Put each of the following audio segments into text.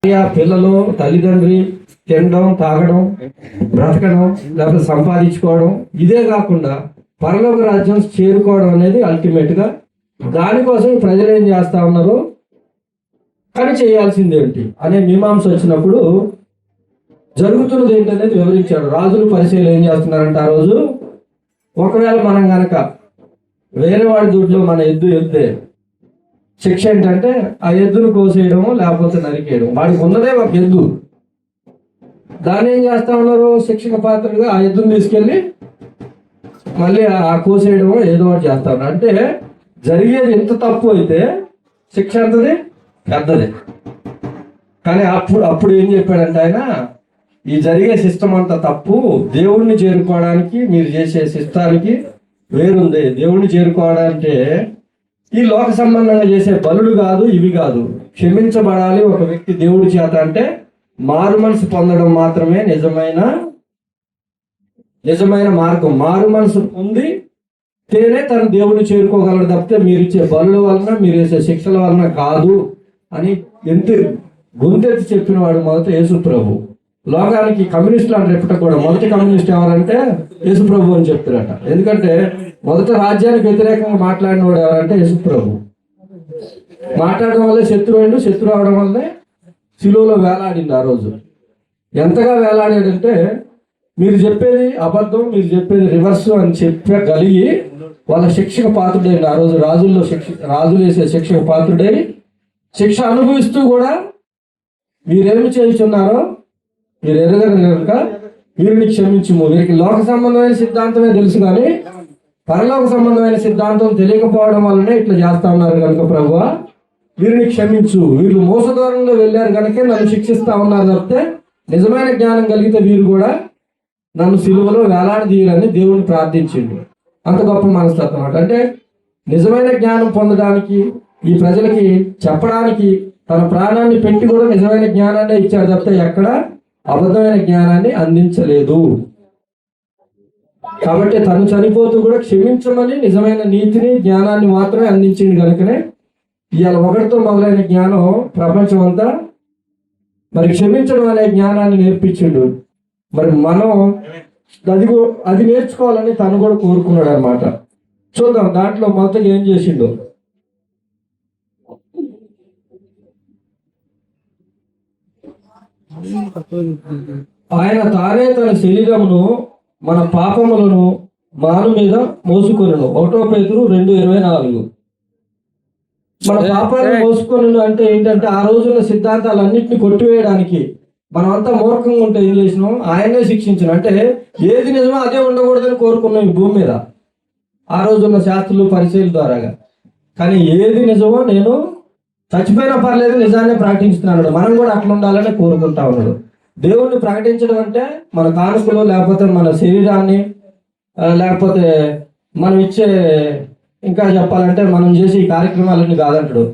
పిల్లలు తల్లిదండ్రి తినడం తాగడం బ్రతకడం లేకపోతే సంపాదించుకోవడం ఇదే కాకుండా పరలోక రాజ్యం చేరుకోవడం అనేది అల్టిమేట్ గా. దానికోసం ప్రజలు ఏం చేస్తా ఉన్నారు, కానీ చేయాల్సింది ఏంటి అనే మీమాంస వచ్చినప్పుడు జరుగుతున్నది ఏంటనేది వివరించాడు. రాజులు పరిశీలన ఏం చేస్తున్నారంటే, ఆ రోజు ఒకవేళ మనం గనక వేరే వాడి దుడ్లో మన ఎద్దే శిక్ష ఏంటంటే ఆ ఎద్దును కోసేయడము లేకపోతే నరికేయడం. వాడికి ఉన్నదే ఒక ఎద్దు, దాన్ని ఏం చేస్తా ఉన్నారు, శిక్షక పాత్రగా ఆ ఎద్దును తీసుకెళ్ళి మళ్ళీ ఆ కోసేయడము ఏదో ఒకటి చేస్తా ఉన్నారు. అంటే జరిగేది ఎంత తప్పు అయితే శిక్ష ఎంతది పెద్దది. కానీ అప్పుడు ఏం చెప్పాడంటే ఆయన, ఈ జరిగే సిస్టమ్ అంతా తప్పు, దేవుణ్ణి చేరుకోవడానికి మీరు చేసే సిస్టానికి వేరుంది. దేవుణ్ణి చేరుకోవడాలంటే ఈ లోక సంబంధంగా చేసే బలులు కాదు, ఇవి కాదు. క్షమించబడాలి ఒక వ్యక్తి దేవుడి చేత అంటే మారు మనసు పొందడం మాత్రమే నిజమైన మార్గం. మారు మనసు పొంది తేనే తను దేవుడిని చేరుకోగలడు తప్పితే మీరు ఇచ్చే బలుల వలన మీరు వేసే శిక్షల వలన కాదు అని గొంతెత్తి చెప్పిన వాడు మొదట యేసు ప్రభు. లోకానికి కమ్యూనిస్టులు అంటే ఎప్పటికి కూడా మొదటి కమ్యూనిస్ట్ ఎవరంటే యేసు ప్రభు అని చెప్తారట. ఎందుకంటే మొదట రాజ్యానికి వ్యతిరేకంగా మాట్లాడిన వాడు ఎవరంటే యేసు ప్రభు. మాట్లాడడం వల్లే శత్రువు అవడం వల్లే శిలువలో వేలాడింది. ఆ రోజు ఎంతగా వేలాడాడంటే, మీరు చెప్పేది అబద్ధం, మీరు చెప్పేది రివర్స్ అని చెప్పగలిగి వాళ్ళ శిక్షక పాత్రుడైన ఆ రోజు రాజులు వేసే శిక్షక పాత్రుడై శిక్ష అనుభవిస్తూ కూడా మీరేమి చేస్తున్నారో మీరు ఎరగరు కనుక వీరిని క్షమించుము. వీరికి లోక సంబంధమైన సిద్ధాంతమే తెలుసు కానీ పరలోక సంబంధమైన సిద్ధాంతం తెలియకపోవడం వల్లనే ఇట్లా చేస్తా ఉన్నారు కనుక ప్రభువా వీరిని క్షమించు. వీళ్ళు మోసదూరంలో వెళ్ళారు కనుక నన్ను శిక్షిస్తా ఉన్నారు తప్పితే నిజమైన జ్ఞానం కలిగితే వీరు కూడా నన్ను సిలువలో వేలాడదీయాలని దేవుని ప్రార్థించిండు. అంత గొప్ప మనస్తత్వం అంటే నిజమైన జ్ఞానం పొందడానికి ఈ ప్రజలకి చెప్పడానికి తన ప్రాణాన్ని పెట్టి కూడా నిజమైన జ్ఞానాన్ని ఇచ్చాడు తప్పితే ఎక్కడ అబద్ధమైన జ్ఞానాన్ని అందించలేదు. కాబట్టి తను చనిపోతూ కూడా క్షమించమని నిజమైన నీతిని జ్ఞానాన్ని మాత్రమే అందించింది కనుకనే ఇవాళ ఒకటితో మొదలైన జ్ఞానం ప్రపంచం అంతా మరి క్షమించడం అనే జ్ఞానాన్ని నేర్పించిండు. మరి మనం అది నేర్చుకోవాలని తను కూడా కోరుకున్నాడు అనమాట. చూద్దాం దాంట్లో మొదట ఏం చేసిండు. ఆయన తానే తన శరీరమును మన పాపములను మాను మీద మోసుకొనెను. 1 పేతురు 2:24. మన పాపాలను మోసుకొనెను అంటే ఏంటంటే ఆ రోజున సిద్ధాంతాలన్నింటినీ కొట్టివేయడానికి మనమంతా మూర్ఖంగా ఉంటే ఏం చేసినాం, ఆయనే శిక్షించిన. అంటే ఏది నిజమో అదే ఉండకూడదని కోరుకున్నాం ఈ భూమి మీద ఆ రోజున్న శాస్త్రులు పరిశీలన ద్వారాగా. కానీ ఏది నిజమో నేను చచ్చిపోయినా పర్లేదు నిజాన్ని ప్రకటించుతున్నాడు. మనం కూడా అట్లా ఉండాలని కోరుకుంటా ఉన్నాడు. దేవుణ్ణి ప్రకటించడం అంటే మన కానుకలు లేకపోతే మన శరీరాన్ని లేకపోతే మనం ఇచ్చే ఇంకా చెప్పాలంటే మనం చేసే ఈ కార్యక్రమాలన్నీ కాదంటాడు.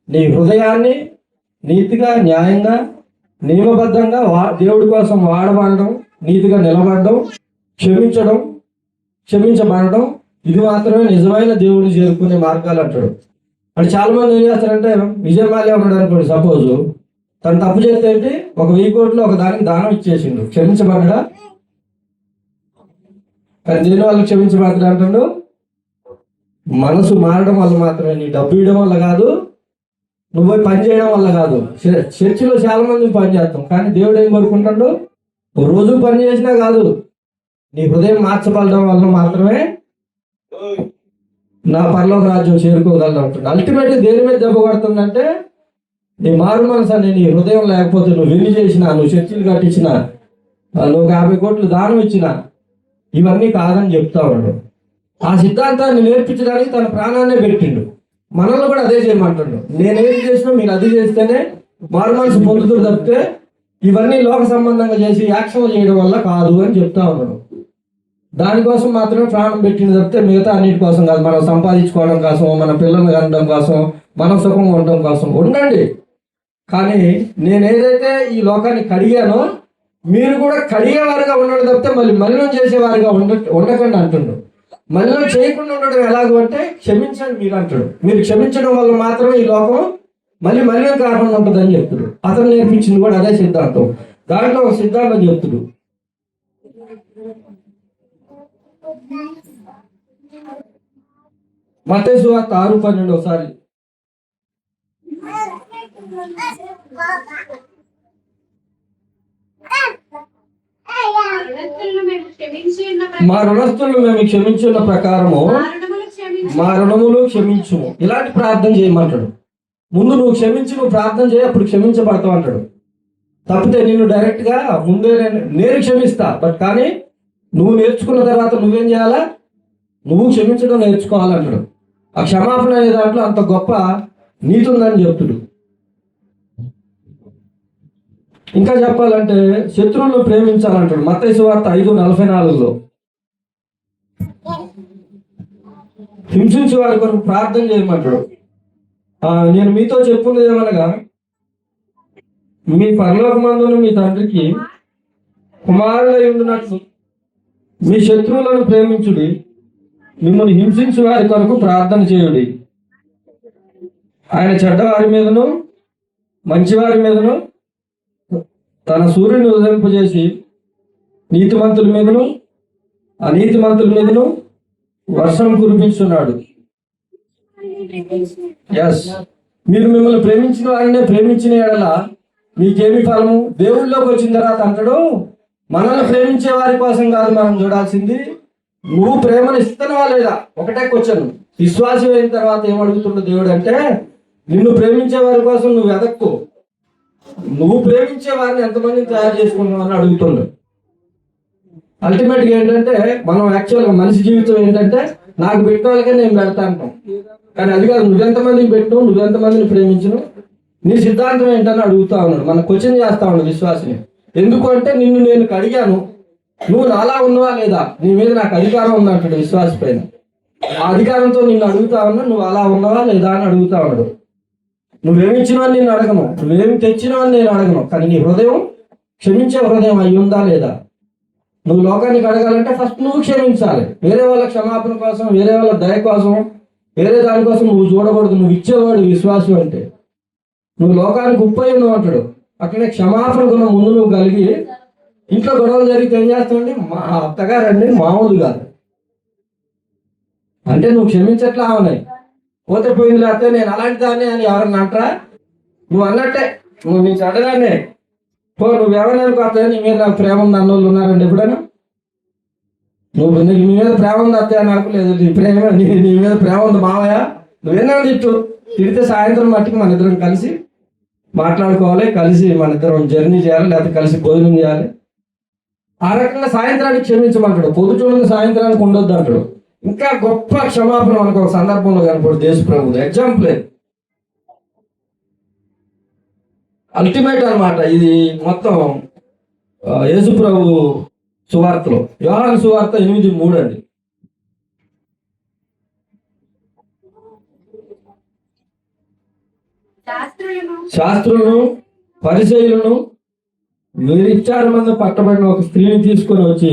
నీ హృదయాన్ని నీతిగా న్యాయంగా నియమబద్ధంగా దేవుడి కోసం వాడబడడం, నీతిగా నిలబడడం, క్షమించబడడం, ఇది మాత్రమే నిజమైన దేవుడిని చేరుకునే మార్గాలు అంటాడు. అంటే చాలా మంది ఏం చేస్తారంటే విజయమాల్య ఉన్నాడు అనుకోండి, సపోజ్ తను తప్పు చేస్తే ఏంటి 1,000 కోట్లు ఒక దానికి దానం ఇచ్చేసిండు, క్షమించబడ్డా. కానీ దేని వల్ల క్షమించబడ్డా అంటాడు, మనసు మారడం వల్ల మాత్రమే. నీ డబ్బు ఇవ్వడం వల్ల కాదు, నువ్వు పని చేయడం వల్ల కాదు. చర్చిలో చాలా మంది పని చేస్తాం, కానీ దేవుడు ఏం కోరుకుంటాడు, రోజు పని చేసినా కాదు, నీ హృదయం మార్చబడడం వల్ల మాత్రమే నా పరలోక రాజ్యం చేరుకోగలను అంటుంది. అల్టిమేట్గా దేని మీద దెబ్బ పడుతుందంటే నీ మారు మనసు అని నీ హృదయం లేకపోతే నువ్వు వెళ్ళి చేసినా, నువ్వు చర్చిలు కట్టించినా, నువ్వు 50 కోట్లు దానం ఇచ్చినా ఇవన్నీ కాదని చెప్తా ఉన్నాడు. ఆ సిద్ధాంతాన్ని నేర్పించడానికి తన ప్రాణాన్నే పెట్టిండు. మనల్ని కూడా అదే చేయమంటాడు. నేనేది చేసినా మీరు అది చేస్తేనే మారు మనసు పొందుతుడు తప్పితే ఇవన్నీ లోక సంబంధంగా చేసి యాక్షన్ చేయడం వల్ల కాదు అని చెప్తా ఉన్నాడు. దానికోసం మాత్రమే ప్రాణం పెట్టింది తప్పితే మిగతా అన్నిటి కోసం కాదు. మనం సంపాదించుకోవడం కోసం, మన పిల్లల్ని కనడం కోసం, మనం సుఖంగా ఉండడం కోసం ఉండండి. కానీ నేను ఏదైతే ఈ లోకాన్ని కడిగానో మీరు కూడా కడిగేవారుగా ఉండడం తప్పితే మళ్ళీ మలినం చేసేవారుగా ఉండకండి అంటుండు. మలినం చేయకుండా ఉండడం ఎలాగో అంటే క్షమించండి మీరు అంటాడు. మీరు క్షమించడం వల్ల మాత్రమే ఈ లోకం మళ్ళీ మళ్ళీ కారణం ఉంటుందని చెప్తుడు. అతను నేర్పించింది కూడా అదే సిద్ధాంతం. దాంట్లో ఒక సిద్ధాంతం చెప్తుడు. మత్తయి సువార్త 6:12 ఒకసారి. మా రుణస్థులను మేము క్షమించిన ప్రకారము మా రుణములు క్షమించుము. ఇలాంటి ప్రార్థన చేయమంటాడు. ముందు నువ్వు క్షమించి నువ్వు ప్రార్థన చేయి, అప్పుడు క్షమించబడతావు అంటాడు. తప్పితే నిన్ను డైరెక్ట్గా ముందే నేను క్షమిస్తా, బట్ కానీ నువ్వు నేర్చుకున్న తర్వాత నువ్వేం చేయాలా? నువ్వు క్షమించడం నేర్చుకోవాలంటాడు. ఆ క్షమాపణ అనే దాంట్లో అంత గొప్ప నీతి ఉందని చెప్తుడు. ఇంకా చెప్పాలంటే శత్రువులను ప్రేమించాలంటాడు. మత్తయి సువార్త 5:44. హింసించే వారి కొరకు ప్రార్థన చేయమంటాడు. నేను మీతో చెప్పున్నది ఏమనగా, మీ పరలోకమందున మీ తండ్రికి కుమారులై ఉండునట్లు మీ శత్రువులను ప్రేమించుడి, మిమ్మల్ని హింసించే వారి కొరకు ప్రార్థన చేయుడి. ఆయన చెడ్డవారి మీదను మంచివారి మీదను తన సూర్యుని ఉదయింపజేసి నీతిమంతుల మీదను అనీతిమంతుల మీదను వర్షం కురిపించున్నాడు. ఎస్, మీరు మిమ్మల్ని ప్రేమించిన వారినే ప్రేమించిన ఎడల మీకేమి ఫలము? దేవుళ్ళలోకి వచ్చిన తర్వాత అంటాడు, మనల్ని ప్రేమించే వారి కోసం కాదు మనం చూడాల్సింది, నువ్వు ప్రేమను ఇస్తున్నావా లేదా. ఒకటే క్వశ్చన్. విశ్వాసం అయిన తర్వాత ఏమడుగుతుండో దేవుడు అంటే, నిన్ను ప్రేమించే వారి కోసం నువ్వు వెదక్కు, నువ్వు ప్రేమించే వారిని ఎంతమందిని తయారు చేసుకున్నావు అని అడుగుతుండవు. అల్టిమేట్గా ఏంటంటే, మనం యాక్చువల్గా మనిషి జీవితం ఏంటంటే, నాకు పెట్టిన వాళ్ళకే నేను పెడతా అంటాం. కానీ అది కాదు, నువ్వెంతమందిని పెట్టినావు, నువ్వెంతమందిని ప్రేమించను, నీ సిద్ధాంతం ఏంటని అడుగుతా ఉన్నాడు. మన క్వశ్చన్ చేస్తా ఉన్నాడు విశ్వాసని. ఎందుకు అంటే, నిన్ను నేను కడిగాను, నువ్వు నాలా ఉన్నవా లేదా, నీ మీద నాకు అధికారం ఉందంటాడు విశ్వాస పైన. ఆ అధికారంతో నిన్ను అడుగుతా ఉన్నా, నువ్వు అలా ఉన్నావా లేదా అని అడుగుతా ఉన్నాడు. నువ్వేమిచ్చినవని నేను అడగను, నువ్వేమి తెచ్చినవని నేను అడగను, కానీ నీ హృదయం క్షమించే హృదయం అయి ఉందా లేదా. నువ్వు లోకానికి అడగాలంటే ఫస్ట్ నువ్వు క్షమించాలి. వేరే వాళ్ళ క్షమాపణ కోసం, వేరే వాళ్ళ దయ కోసం, వేరే దానికోసం నువ్వు చూడకూడదు. నువ్వు ఇచ్చేవాడు విశ్వాసం అంటే. నువ్వు లోకానికి ఉప్పై ఉన్నావు అంటాడు. అట్లనే క్షమాపణ గుణం ముందు నువ్వు కలిగి, ఇంట్లో గొడవలు జరిగితే ఏం చేస్తావండి, మా అత్తగారండి మామూలు కాదు అంటే నువ్వు క్షమించట్లా ఉన్నాయి. పోతే పోయింది, లేకపోతే నేను అలాంటి దాన్ని అని ఎవరన్నా అంటారా? నువ్వు అన్నట్టే, నువ్వు నీ చెడ్డదాన్నే నువ్వు ఎవరైనా అత్తయ్య నీ మీద నాకు ప్రేమ ఉంది అన్నోళ్ళు ఉన్నారండి ఎప్పుడైనా? నువ్వు నీకు నీ మీద ప్రేమ ఉంది అత్తయ్య నాకు లేదు, నీ మీద ప్రేమ ఉంది మావయ్య, నువ్వేనా తిడితే సాయంత్రం మట్టికి మన ఇద్దరం కలిసి మాట్లాడుకోవాలి, కలిసి మన ఇద్దరం జర్నీ చేయాలి, లేకపోతే కలిసి భోజనం చేయాలి. ఆ రకంగా సాయంత్రానికి క్షమించమంటాడు. పొద్దుటూళ్ళని సాయంత్రానికి ఉండొద్దు అంటాడు. ఇంకా గొప్ప క్షమాపణ మనకు ఒక సందర్భంలో కనపడు దేశ ప్రభువు ఎగ్జాంపుల్. అల్టిమేట్ అనమాట ఇది మొత్తం యేసు ప్రభు సువార్తలో. యోహాను సువార్త 8:3 అండి. శాస్త్రులను పరిసయ్యులను వ్యభిచారమందు పట్టబడిన ఒక స్త్రీని తీసుకొని వచ్చి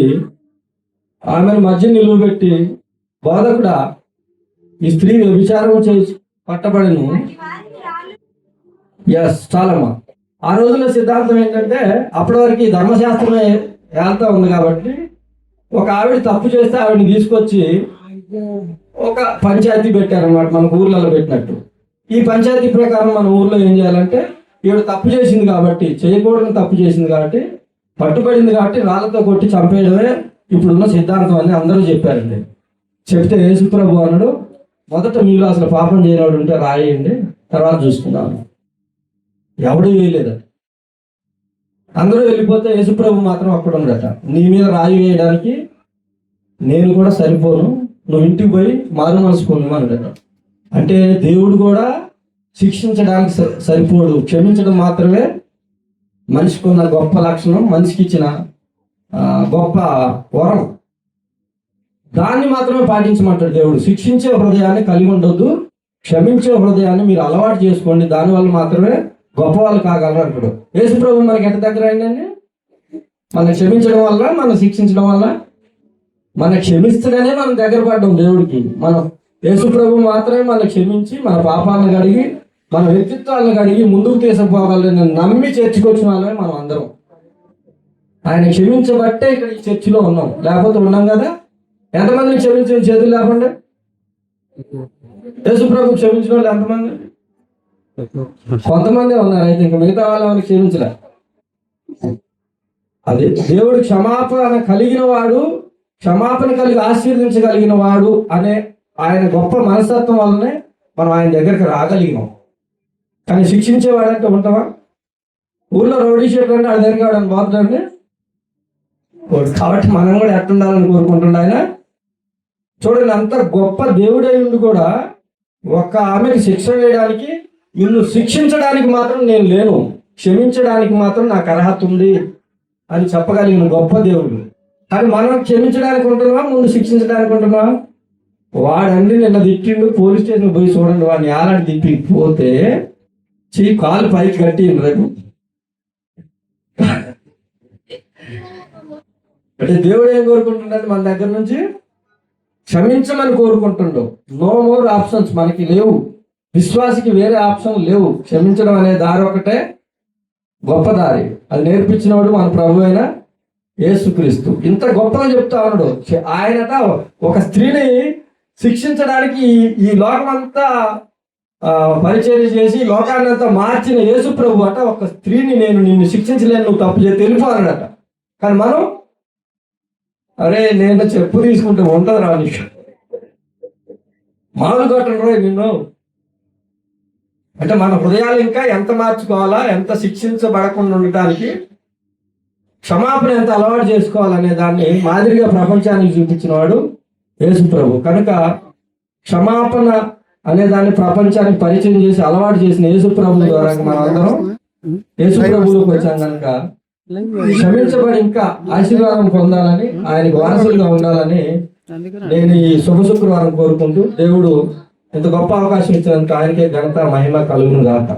ఆమెను మధ్య నిలువబెట్టి, బోధకుడా, ఈ స్త్రీ వ్యభిచారం చేసి పట్టబడిను. ఎస్, చాలమ్మా. ఆ రోజుల్లో సిద్ధాంతం ఏంటంటే, అప్పటి వరకు ధర్మశాస్త్రమే వెళ్తా ఉంది కాబట్టి, ఒక ఆవిడ తప్పు చేస్తే ఆవిడని తీసుకొచ్చి ఒక పంచాయతీ పెట్టారనమాట, మన ఊర్లలో పెట్టినట్టు. ఈ పంచాయతీ ప్రకారం మన ఊర్లో ఏం చేయాలంటే, ఈవిడ తప్పు చేసింది కాబట్టి, చేయకూడని తప్పు చేసింది కాబట్టి, పట్టుబడింది కాబట్టి రాళ్ళతో కొట్టి చంపేయడమే ఇప్పుడున్న సిద్ధాంతం అని అందరూ చెప్పారండి. చెప్తే యేసు ప్రభు అన్నాడు, మొదట మీరు అసలు పాపం చేయనివాడు ఉంటే రాయండి, తర్వాత చూసుకుందాం. ఎవడు వేయలేదట. అందరూ వెళ్ళిపోతే యేసు ప్రభు మాత్రం అక్కడ ఉండట. నీ మీద రాయి వేయడానికి నేను కూడా సరిపోను, నువ్వు ఇంటికి పోయి మారు మనసు పొందమన్నాడట. అంటే దేవుడు కూడా శిక్షించడానికి సరిపోడు, క్షమించడం మాత్రమే మనిషికి ఉన్న గొప్ప లక్షణం, మనిషికి ఇచ్చిన గొప్ప వరం. దాన్ని మాత్రమే పాటించమంటాడు దేవుడు. శిక్షించే హృదయాన్ని కలిగి ఉండొద్దు, క్షమించే హృదయాన్ని మీరు అలవాటు చేసుకోండి, దానివల్ల మాత్రమే గొప్ప వాళ్ళు కాగలరు అంటాడు. యేసు ప్రభు మనకి ఎంత దగ్గర అయిందండి? మనం క్షమించడం వల్ల, మనం శిక్షించడం వల్ల. మన క్షమిస్తూనే మనం దగ్గర పడ్డాం దేవుడికి. మనం యేసు ప్రభు మాత్రమే మనం క్షమించి మన పాపాలను కడిగి మన వ్యక్తిత్వాలను కడిగి ముందుకు తీసుకుపోగలని నమ్మి చర్చకొచ్చిన వాళ్ళమే మనం అందరం. ఆయన క్షమించబట్టే ఇక్కడ ఈ చర్చిలో ఉన్నాం, లేకపోతే ఉన్నాం కదా. ఎంతమందిని క్షమించిన చేతులు లేకుండా? యేసు ప్రభు క్షమించిన వాళ్ళు ఎంతమంది? కొంతమంది ఉన్నారు. అయితే ఇంకా మిగతా వాళ్ళని క్షమించలే. అది దేవుడు క్షమాపణ కలిగిన వాడు, క్షమాపణ కలిగి ఆశీర్వదించగలిగిన వాడు అనే ఆయన గొప్ప మనస్తత్వం వల్లనే మనం ఆయన దగ్గరికి రాగలిగినాం. కానీ శిక్షించేవాడంటే ఉంటావా? ఊళ్ళో రౌడీ షీట్ అంటే ఆయన దగ్గరికి వాడని బాగుంటుందండి. కాబట్టి మనం కూడా ఎట్టుండాలని కోరుకుంటుండే ఆయన. చూడండి, అంత గొప్ప దేవుడై ఉండి కూడా ఒక ఆమెకి శిక్ష వేయడానికి, నిన్ను శిక్షించడానికి మాత్రం నేను లేను, క్షమించడానికి మాత్రం నాకు అర్హత ఉంది అని చెప్పగలిగిన గొప్ప దేవుడు. కానీ మనం క్షమించడానికి ఉంటున్నావా, ముందు శిక్షించడానికి ఉంటున్నావా? వాడండి నిన్న తిట్టిండు, పోలీస్ స్టేషన్ పోయి చూడండి, వాడిని ఏలాంటి తిప్పి పోతే కాలు పైకి కట్టి రేపు. అంటే దేవుడు ఏం కోరుకుంటున్నాడు మన దగ్గర నుంచి? క్షమించమని కోరుకుంటుండవు. నో మోర్ ఆప్షన్స్ మనకి లేవు. విశ్వాసికి వేరే ఆప్షన్ లేవు. క్షమించడం అనే దారి ఒకటే గొప్ప దారి. అది నేర్పించినవాడు మన ప్రభు అయిన యేసుక్రీస్తు. ఇంత గొప్పగా చెప్తా ఉన్నాడు. ఆయనట ఒక స్త్రీని శిక్షించడానికి ఈ లోకమంతా పరిచర్య చేసి లోకాన్ని అంతా మార్చిన యేసు ప్రభు అట ఒక స్త్రీని నేను నిన్ను శిక్షించలేను, నువ్వు తప్పు చేసి వెళ్ళిపోవాలట. కానీ మనం అరే నేను చెప్పు తీసుకుంటే ఉంటుంది రా నీకు, మామూలు కొట్టను రా నిన్ను. అంటే మన హృదయాలు ఇంకా ఎంత మార్చుకోవాలా, ఎంత శిక్షించబడకుండా ఉండటానికి క్షమాపణ ఎంత అలవాటు చేసుకోవాలనే దాన్ని మాదిరిగా ప్రపంచానికి చూపించిన వాడు యేసు ప్రభు. కనుక క్షమాపణ అనే దాన్ని ప్రపంచానికి పరిచయం చేసి అలవాటు చేసిన యేసు ప్రభు ద్వారా మనం అందరం యేసు ప్రభువులోకి వచ్చాం. కనుక క్షమించబడి ఇంకా ఆశీర్వాదం పొందాలని, ఆయనకు వారసులుగా ఉండాలని నేను ఈ శుభ శుక్రవారం కోరుకుంటూ, దేవుడు ఇంత గొప్ప అవకాశం ఇచ్చినందుకు ఆయనకే ఘనత మహిమ కలుగును గాక.